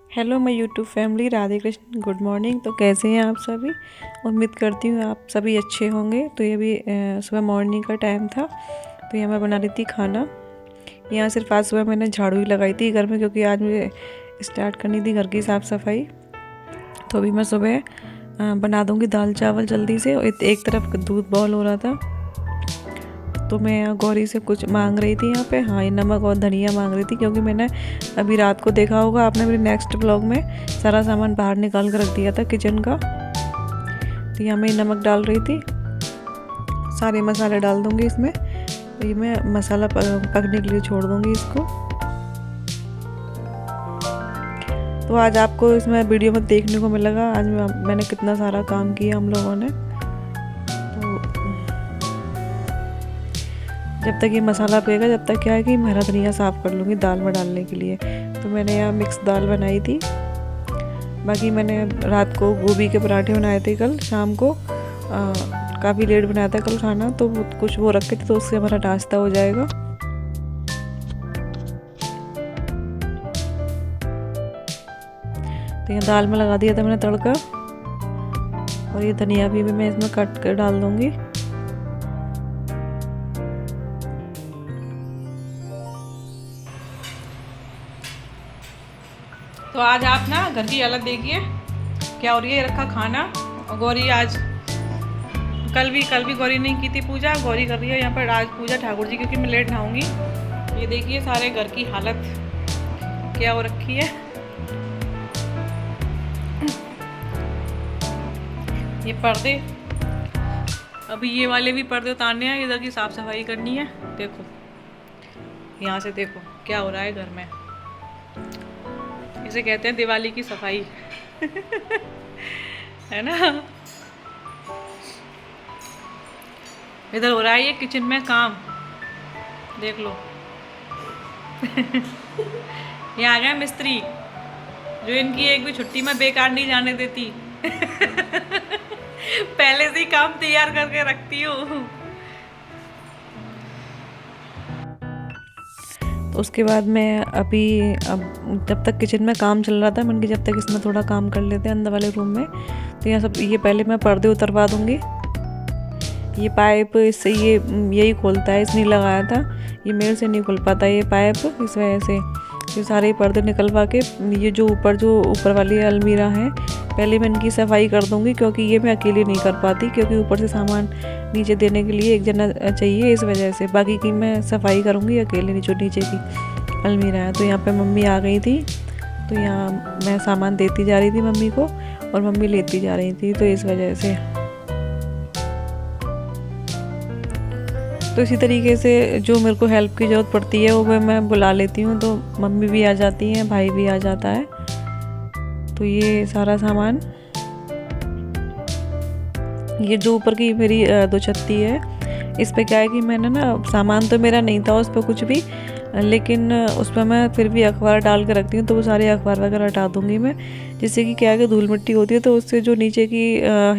Hello मैं YouTube family, Radhe Krishna, good morning. तो कैसे हैं आप सभी? उम्मीद करती हूँ आप सभी अच्छे होंगे। तो ये भी सुबह मॉर्निंग का टाइम था, तो यहाँ मैं बना रही थी खाना। यहाँ सिर्फ आज सुबह मैंने झाड़ू ही लगाई थी घर में, क्योंकि आज मुझे स्टार्ट करनी थी घर की साफ़ सफाई। तो अभी मैं सुबह बना दूँगी दाल चावल जल्दी से। एक तरफ दूध बॉयल हो रहा था, तो मैं यहाँ गौरी से कुछ मांग रही थी यहाँ पे। हाँ, ये नमक और धनिया मांग रही थी, क्योंकि मैंने अभी रात को देखा होगा आपने मेरे नेक्स्ट ब्लॉग में सारा सामान बाहर निकाल कर रख दिया था किचन का। तो यहाँ मैं नमक डाल रही थी, सारे मसाले डाल दूँगी इसमें। ये मैं मसाला पकने के लिए छोड़ दूँगी इसको। तो आज आपको इसमें वीडियो में देखने को मिलेगा आज मैंने कितना सारा काम किया हम लोगों ने। जब तक ये मसाला पकेगा, जब तक क्या है कि मैं हरा धनिया साफ़ कर लूँगी दाल में डालने के लिए। तो मैंने यहाँ मिक्स दाल बनाई थी। बाकी मैंने रात को गोभी के पराठे बनाए थे कल शाम को। काफ़ी लेट बनाया था कल खाना, तो कुछ वो रखे थे, तो उससे हमारा नाश्ता हो जाएगा। तो यहाँ दाल में लगा दिया था मैंने तड़का, और ये धनिया भी मैं इसमें कट कर डाल दूँगी। तो आज आप ना घर की हालत देखिए क्या हो रही है। रखा खाना, और गौरी आज कल भी गौरी नहीं की थी पूजा, गौरी कर रही है यहाँ पर आज पूजा ठाकुर जी, क्योंकि मैं लेट नहाऊंगी। ये देखिए सारे घर की हालत क्या हो रखी है। ये पर्दे, अभी ये वाले भी पर्दे उतारने हैं, इधर की साफ सफाई करनी है। देखो यहाँ से देखो क्या हो रहा है घर में। इसे कहते हैं दिवाली की सफाई है ना। इधर हो रहा है ये किचन में काम, देख लो ये आ गया मिस्त्री, जो इनकी एक भी छुट्टी में बेकार नहीं जाने देती पहले से ही काम तैयार करके रखती हूँ। तो उसके बाद मैं अब जब तक किचन में काम चल रहा था, मैंने जब तक इसमें थोड़ा काम कर लेते हैं अंदर वाले रूम में। तो यहाँ सब ये पहले मैं पर्दे उतरवा दूँगी। ये पाइप इससे यही खोलता है, इसने लगाया था, ये मेरे से नहीं खुल पाता ये पाइप, इस वजह से ये सारे पर्दे निकलवा के ये जो ऊपर वाली अलमीरा है पहले मैं इनकी सफाई कर दूँगी, क्योंकि ये मैं अकेले नहीं कर पाती, क्योंकि ऊपर से सामान नीचे देने के लिए एक जना चाहिए, इस वजह से। बाकी की मैं सफाई करूँगी अकेले, जो नीचे की अलमीरा है। तो यहाँ पे मम्मी आ गई थी, तो यहाँ मैं सामान देती जा रही थी मम्मी को, और मम्मी लेती जा रही थी, तो इस वजह से। तो इसी तरीके से जो मेरे को हेल्प की ज़रूरत पड़ती है वो मैं बुला लेती हूँ, तो मम्मी भी आ जाती हैं, भाई भी आ जाता है। तो ये सारा सामान, ये जो ऊपर की मेरी 2 छत्ती है, इस पे क्या है कि मैंने ना सामान तो मेरा नहीं था उस पर कुछ भी, लेकिन उस पर मैं फिर भी अखबार डाल के रखती हूँ। तो वो सारे अखबार वगैरह हटा दूँगी मैं, जिससे कि क्या है कि धूल मिट्टी होती है, तो उससे जो नीचे की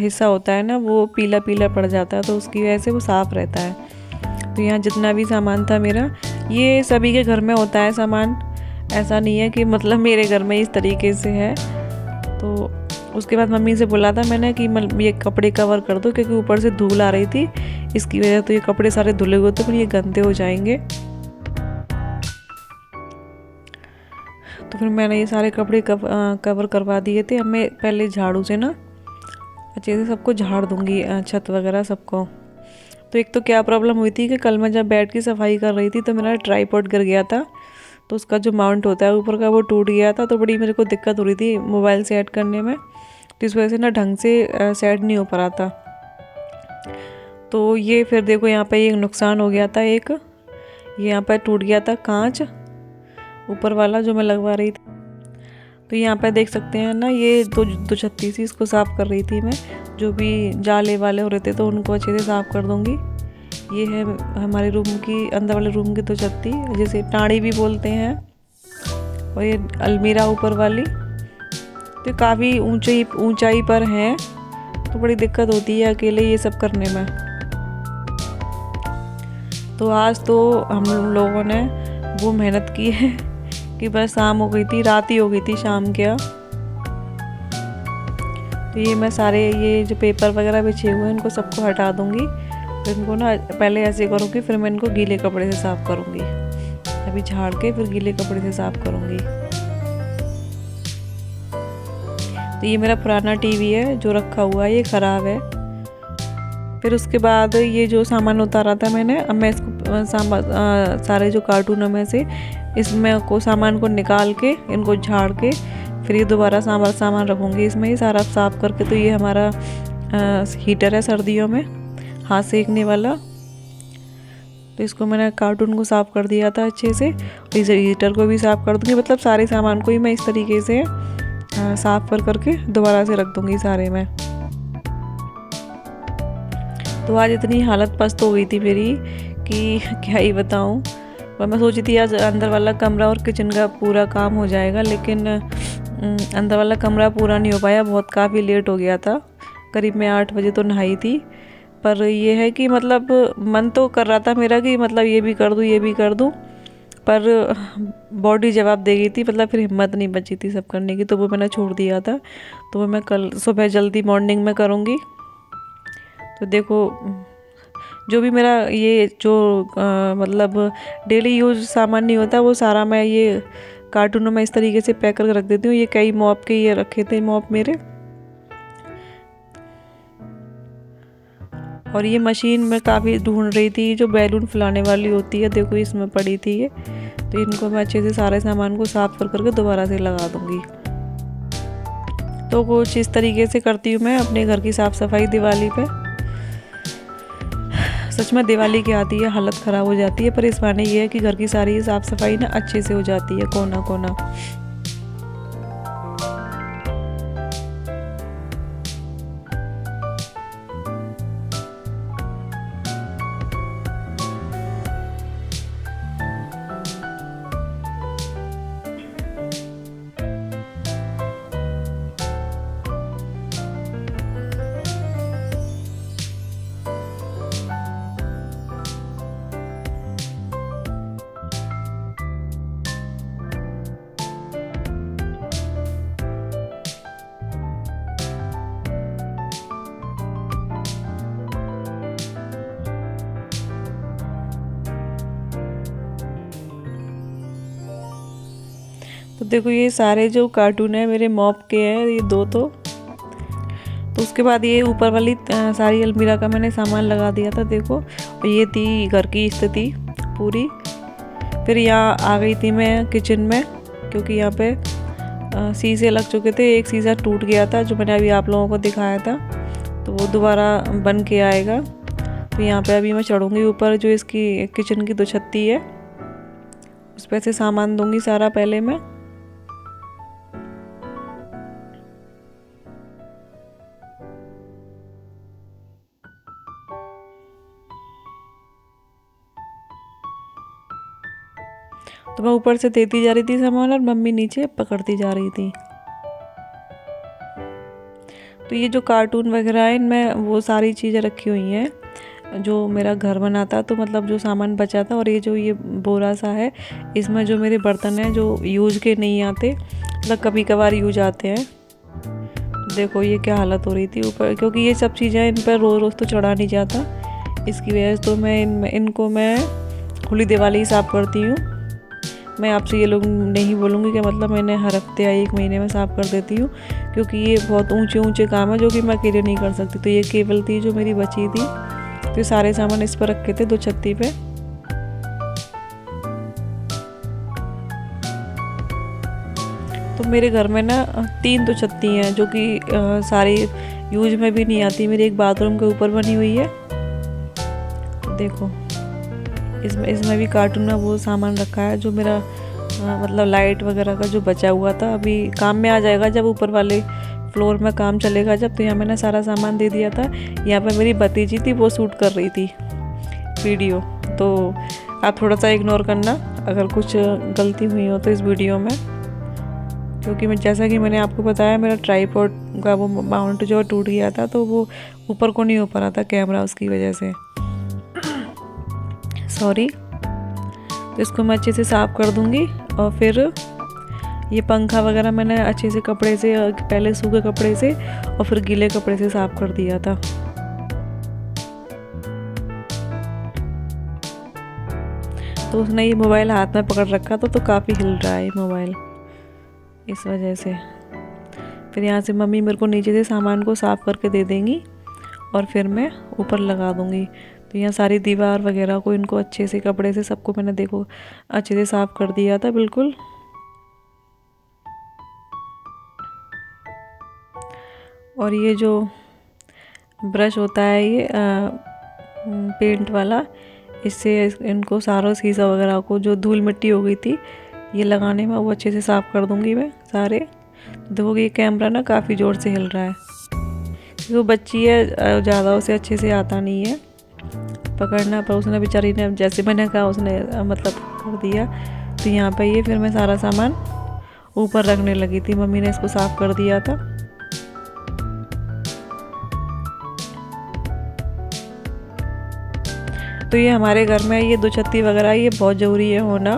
हिस्सा होता है ना, वो पीला पीला पड़ जाता है, तो उसकी वजह से वो साफ़ रहता है। तो यहाँ जितना भी सामान था मेरा, ये सभी के घर में होता है सामान, ऐसा नहीं है कि मतलब मेरे घर में इस तरीके से है। तो उसके बाद मम्मी से बोला था मैंने कि ये कपड़े कवर कर दो, क्योंकि ऊपर से धूल आ रही थी इसकी वजह। तो ये कपड़े सारे धुले हुए थे, पर ये गंदे हो जाएंगे। तो फिर मैंने ये सारे कपड़े कवर करवा दिए थे। अब मैं पहले झाड़ू से ना अच्छे से सबको झाड़ दूँगी, छत वगैरह सबको। तो एक तो क्या प्रॉब्लम हुई थी कि कल मैं जब बेड की सफाई कर रही थी, तो मेरा ट्राइपॉड गिर गया था, तो उसका जो माउंट होता है ऊपर का वो टूट गया था। तो बड़ी मेरे को दिक्कत हो रही थी मोबाइल सेट करने में, तो इस वजह से ना ढंग से सेट नहीं हो पा रहा था। तो ये फिर देखो यहाँ पे एक नुकसान हो गया था, एक ये यहाँ पर टूट गया था कांच ऊपर वाला जो मैं लगवा रही थी। तो यहाँ पे देख सकते हैं ना, ये दो छत्ती सी इसको साफ़ कर रही थी मैं, जो भी जाले वाले हो रहे थे तो उनको अच्छे से साफ़ कर दूँगी। ये है हमारे रूम की, अंदर वाले रूम की 2 छत्ती, जिसे टाड़ी भी बोलते हैं, और ये अलमीरा ऊपर वाली। तो काफ़ी ऊंचाई पर है, तो बड़ी दिक्कत होती है अकेले ये सब करने में। तो आज तो हम लोगों ने वो मेहनत की है कि बस शाम हो गई थी, रात ही हो गई थी शाम क्या। तो ये मैं सारे ये जो पेपर वगैरह बिछे हुए हैं इनको सबको हटा दूँगी। तो इनको ना पहले ऐसे करूँगी, फिर मैं इनको गीले कपड़े से साफ़ करूँगी। अभी झाड़ के फिर गीले कपड़े से साफ़ करूँगी। तो ये मेरा पुराना टीवी है जो रखा हुआ है, ये ख़राब है। फिर उसके बाद ये जो सामान उतारा था मैंने, अब मैं इसको सारे जो कार्टूनों में से इसमें को सामान को निकाल के इनको झाड़ के फिर ये दोबारा सामान रखूँगी इसमें ही सारा साफ़ करके। तो ये हमारा हीटर है सर्दियों में हाथ सेकने वाला। तो इसको मैंने कार्टून को साफ़ कर दिया था अच्छे से, इस हीटर को भी साफ़ कर दूँगी। मतलब सारे सामान को ही मैं इस तरीके से साफ़ करके दोबारा से रख दूँगी सारे में। तो आज इतनी हालत पस्त हो गई थी मेरी कि क्या ही बताऊँ। और मैं सोची थी आज अंदर वाला कमरा और किचन का पूरा काम हो जाएगा, लेकिन अंदर वाला कमरा पूरा नहीं हो पाया, बहुत काफ़ी लेट हो गया था। करीब मैं 8 बजे तो नहाई थी। पर ये है कि मतलब मन तो कर रहा था मेरा कि मतलब ये भी कर दूँ, पर बॉडी जवाब दे गई थी, मतलब फिर हिम्मत नहीं बची थी सब करने की, तो वो मैंने छोड़ दिया था। तो वो मैं कल सुबह जल्दी मॉर्निंग में करूँगी। तो देखो जो भी मेरा ये जो मतलब डेली यूज सामान नहीं होता वो सारा मैं ये कार्टूनों में इस तरीके से पैक करके रख देती हूँ। ये कई मॉप के ये रखे थे मॉप मेरे। और ये मशीन मैं काफ़ी ढूंढ रही थी जो बैलून फुलाने वाली होती है, देखो इसमें पड़ी थी ये। तो इनको मैं अच्छे से सारे सामान को साफ़ करके दोबारा से लगा दूँगी। तो कुछ इस तरीके से करती हूँ मैं अपने घर की साफ़ सफाई दिवाली पे। सच में दिवाली की आती है हालत ख़राब हो जाती है, पर इस बहाने ये है कि घर की सारी साफ़ सफाई ना अच्छे से हो जाती है, कोना कोना। तो देखो ये सारे जो कार्टून है मेरे मॉप के हैं, ये 2 तो उसके बाद ये ऊपर वाली सारी अलमीरा का मैंने सामान लगा दिया था देखो। और ये थी घर की स्थिति पूरी। फिर यहाँ आ गई थी मैं किचन में, क्योंकि यहाँ पे शीशे लग चुके थे। एक शीशा टूट गया था जो मैंने अभी आप लोगों को दिखाया था, तो वो दोबारा बन के आएगा। तो यहाँ पे अभी मैं चढ़ूँगी ऊपर, जो इसकी किचन की 2 छत्ती है उस पर से सामान दूँगी सारा पहले मैं। तो मैं ऊपर से देती जा रही थी सामान और मम्मी नीचे पकड़ती जा रही थी। तो ये जो कार्टून वगैरह है इनमें वो सारी चीज़ें रखी हुई हैं जो मेरा घर बना था, तो मतलब जो सामान बचा था। और ये जो ये बोरा सा है इसमें जो मेरे बर्तन हैं जो यूज के नहीं आते, मतलब कभी कभार यूज आते हैं। देखो ये क्या हालत हो रही थी ऊपर, क्योंकि ये सब चीज़ें इन पर रोज़ रोज़ तो चढ़ा नहीं जाता, इसकी वजह से तो मैं इनको मैं खुली दिवाली ही साफ़ करती हूँ। मैं आपसे ये लोग नहीं बोलूँगी कि मतलब मैंने हर हफ्ते या 1 महीने में साफ़ कर देती हूँ, क्योंकि ये बहुत ऊंचे काम है जो कि मैं अकेले नहीं कर सकती। तो ये केबल थी जो मेरी बची थी, तो ये सारे सामान इस पर रखे थे 2 छत्ती पे। तो मेरे घर में ना 3 2 छत्ती हैं जो कि सारी यूज में भी नहीं आती। मेरी एक बाथरूम के ऊपर बनी हुई है, तो देखो इसमें भी कार्टून में वो सामान रखा है जो मेरा मतलब लाइट वगैरह का जो बचा हुआ था, अभी काम में आ जाएगा जब ऊपर वाले फ्लोर में काम चलेगा जब। तो यहाँ मैंने सारा सामान दे दिया था। यहाँ पे मेरी भतीजी थी, वो शूट कर रही थी वीडियो, तो आप थोड़ा सा इग्नोर करना अगर कुछ गलती हुई हो तो इस वीडियो में, क्योंकि मैं जैसा कि मैंने आपको बताया मेरा ट्राईपॉड का वो माउंट जो टूट गया था, तो वो ऊपर को नहीं हो पा रहा था कैमरा, उसकी वजह से सॉरी। तो इसको मैं अच्छे से साफ़ कर दूँगी और फिर ये पंखा वगैरह मैंने अच्छे से कपड़े से, पहले सूखे कपड़े से और फिर गीले कपड़े से साफ़ कर दिया था। तो उसने ये मोबाइल हाथ में पकड़ रखा था, तो काफ़ी हिल रहा है ये मोबाइल, इस वजह से। फिर यहाँ से मम्मी मेरे को नीचे से सामान को साफ़ करके दे देंगी और फिर मैं ऊपर लगा दूँगी। तो यहाँ सारी दीवार वगैरह को इनको अच्छे से कपड़े से सबको मैंने देखो अच्छे से साफ़ कर दिया था बिल्कुल। और ये जो ब्रश होता है ये पेंट वाला, इससे इनको सारा शीशा वगैरह को जो धूल मिट्टी हो गई थी ये लगाने में, वो अच्छे से साफ़ कर दूँगी मैं सारे। देखो ये कैमरा ना काफ़ी ज़ोर से हिल रहा है, क्योंकि वो बच्ची है, ज़्यादा उसे अच्छे से आता नहीं है पकड़ना, पर उसने बेचारी ने जैसे मैंने कहा उसने मतलब कर दिया। तो यहाँ पे ये फिर मैं सारा सामान ऊपर रखने लगी थी, मम्मी ने इसको साफ़ कर दिया था। तो ये हमारे घर में ये 2 छत्ती वगैरह ये बहुत ज़रूरी है होना,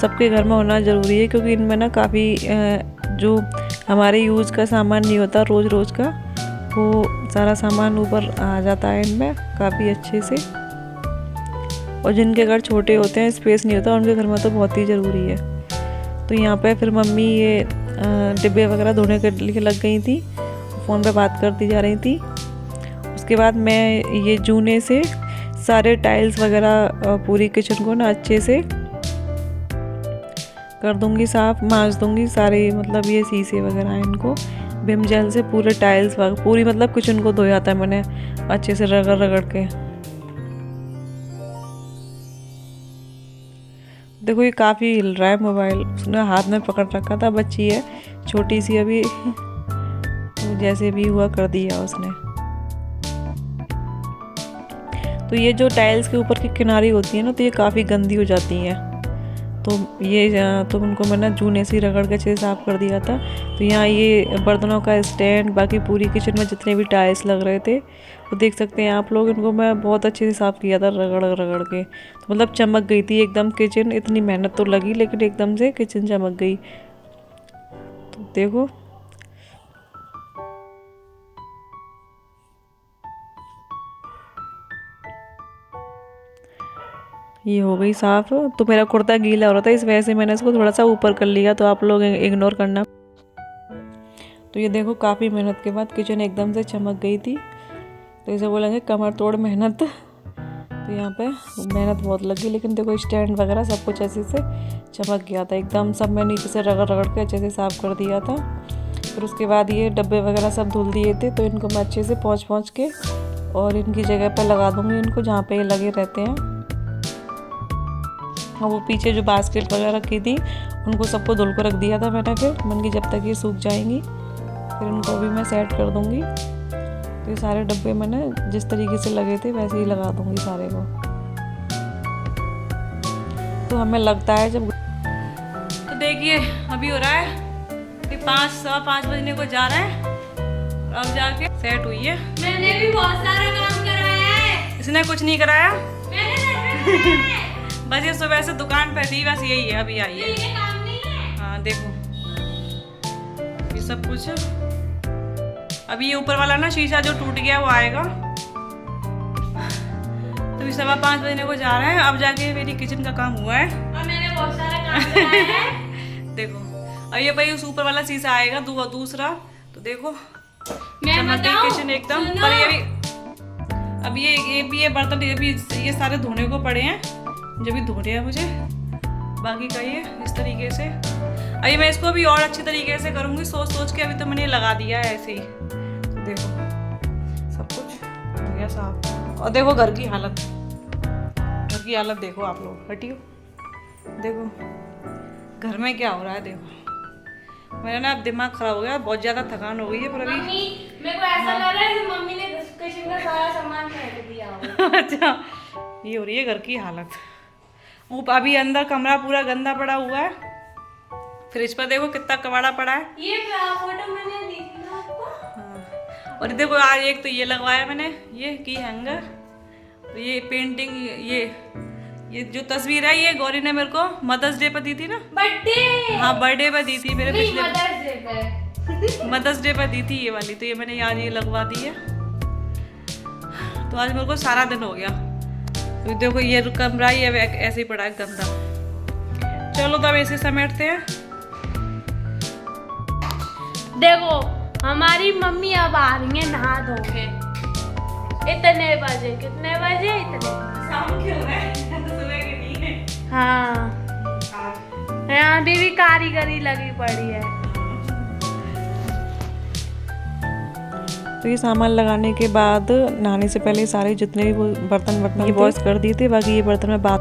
सबके घर में होना ज़रूरी है, क्योंकि इनमें ना काफ़ी जो हमारे यूज़ का सामान नहीं होता रोज़ रोज़ का, वो सारा सामान ऊपर आ जाता है इनमें काफ़ी अच्छे से। और जिनके घर छोटे होते हैं, स्पेस नहीं होता, उनके घर में तो बहुत ही ज़रूरी है। तो यहाँ पे फिर मम्मी ये डिब्बे वगैरह धोने के लिए लग गई थी, फ़ोन पे बात करती जा रही थी। उसके बाद मैं ये जूने से सारे टाइल्स वगैरह पूरी किचन को ना अच्छे से कर दूंगी साफ़, मांज दूंगी सारे, मतलब ये शीशे वगैरह इनको विम जेल से पूरे टाइल्स पूरी मतलब किचन को धोया था मैंने अच्छे से रगड़ रगड़ के। देखो ये काफ़ी हिल रहा है मोबाइल, उसने हाथ में पकड़ रखा था, बच्ची है छोटी सी अभी, तो जैसे भी हुआ कर दिया उसने। तो ये जो टाइल्स के ऊपर की किनारी होती है ना, तो ये काफ़ी गंदी हो जाती हैं, तो उनको मैंने जूने से रगड़ के अच्छे से साफ़ कर दिया था। तो यहाँ ये बर्तनों का स्टैंड, बाकी पूरी किचन में जितने भी टाइल्स लग रहे थे वो देख सकते हैं आप लोग, इनको मैं बहुत अच्छे से साफ़ किया था रगड़ रगड़ के। तो मतलब चमक गई थी एकदम किचन, इतनी मेहनत तो लगी लेकिन एकदम से किचन चमक गई। तो देखो ये हो गई साफ़। तो मेरा कुर्ता गीला हो रहा था, इस वजह से मैंने इसको थोड़ा सा ऊपर कर लिया, तो आप लोग इग्नोर करना। तो ये देखो काफ़ी मेहनत के बाद किचन एकदम से चमक गई थी, तो इसे बोलेंगे कमर तोड़ मेहनत। तो यहाँ पे मेहनत बहुत लगी, लेकिन देखो स्टैंड वगैरह सब कुछ अच्छे से चमक गया था एकदम, सब मैं नीचे से रगड़ रगड़ के अच्छे से साफ़ कर दिया था। फिर उसके बाद ये डब्बे वगैरह सब धुल दिए थे, तो इनको मैं अच्छे से पोंछ के और इनकी जगह पर लगा दूँगी इनको, जहाँ पे ये लगे रहते हैं। और वो पीछे जो बास्केट वगैरह रखी थी उनको सबको धुल कर रख दिया था मैंने, फिर मन की जब तक ये सूख जाएंगी फिर उनको भी मैं सेट कर दूँगी। तो ये सारे डब्बे मैंने जिस तरीके से लगे थे वैसे ही लगा दूँगी सारे को। तो हमें लगता है जब, तो देखिए अभी हो रहा है 5 सवा 5 बजने को जा रहा है, और अब जाके सेट हुई है। मैंने भी बहुत सारा काम कराया है। इसने कुछ नहीं कराया, मैंने बस ये सुबह से दुकान पे थी, बस यही है, अभी आई है। ये काम नहीं है। हाँ देखो ये सब कुछ, अभी ये ऊपर वाला ना शीशा जो टूट गया वो आएगा। तो अभी 5:15 बजने को जा रहा है, अब जाके मेरी किचन का काम हुआ है। और मैंने बहुत सारा काम कराया है। देखो अब ये भाई उस ऊपर वाला शीशा आएगा दूसरा, तो देखो मैं बताऊं किचन एकदम। पर ये भी अब ये भी ये बर्तन ये सारे धोने को पड़े हैं, जो भी धोने हैं मुझे, बाकी का ये इस तरीके से। अभी मैं इसको भी और अच्छी तरीके से करूँगी सोच के, अभी तो मैंने लगा दिया है ऐसे ही। तो देखो सब कुछ हो गया साफ। और देखो घर की हालत देखो आप लोग, हटियो देखो घर में क्या हो रहा है। देखो मेरा ना अब दिमाग खराब हो गया, बहुत ज़्यादा थकान हो गई है। पर अभी मेरे को ऐसा लग रहा है कि मम्मी ने किचन का सारा सामान फेंक दिया होगा। अच्छा ये हो रही है घर की हालत। अभी अंदर कमरा पूरा गंदा पड़ा हुआ है, फ्रिज पर देखो कितना कबाड़ा पड़ा है। ये फोटो मैंने देखी ना आपको। हाँ। और देखो आज एक तो ये लगवाया मैंने, ये की हैंगर, तो ये पेंटिंग, ये ये जो तस्वीर है ये गौरी ने मेरे को मदर्स डे पर दी थी ना। बर्थडे। हाँ बर्थडे पर दी थी मेरे नहीं, पिछले मदर्स डे पे। मदर्स डे पर दी थी ये वाली, तो ये मैंने आज ये लगवा दी है। तो आज मेरे को सारा दिन हो गया। तो देखो ये कमरा ही ऐसे ही पड़ा है गंदा। चलो तो अब ऐसे समेटते हैं। देखो हमारी मम्मी अब आ रही है नहा धो के। इतने बजे, कितने बजे? इतने शाम के हो रहे हैं, सुबह के नहीं है। हाँ, यहाँ भी कारीगरी लगी पड़ी है। तो ये सामान लगाने के बाद नहाने से पहले सारे जितने भी वो बर्तन ये वॉश कर दिए थे। बाकी ये बर्तन मैं बाद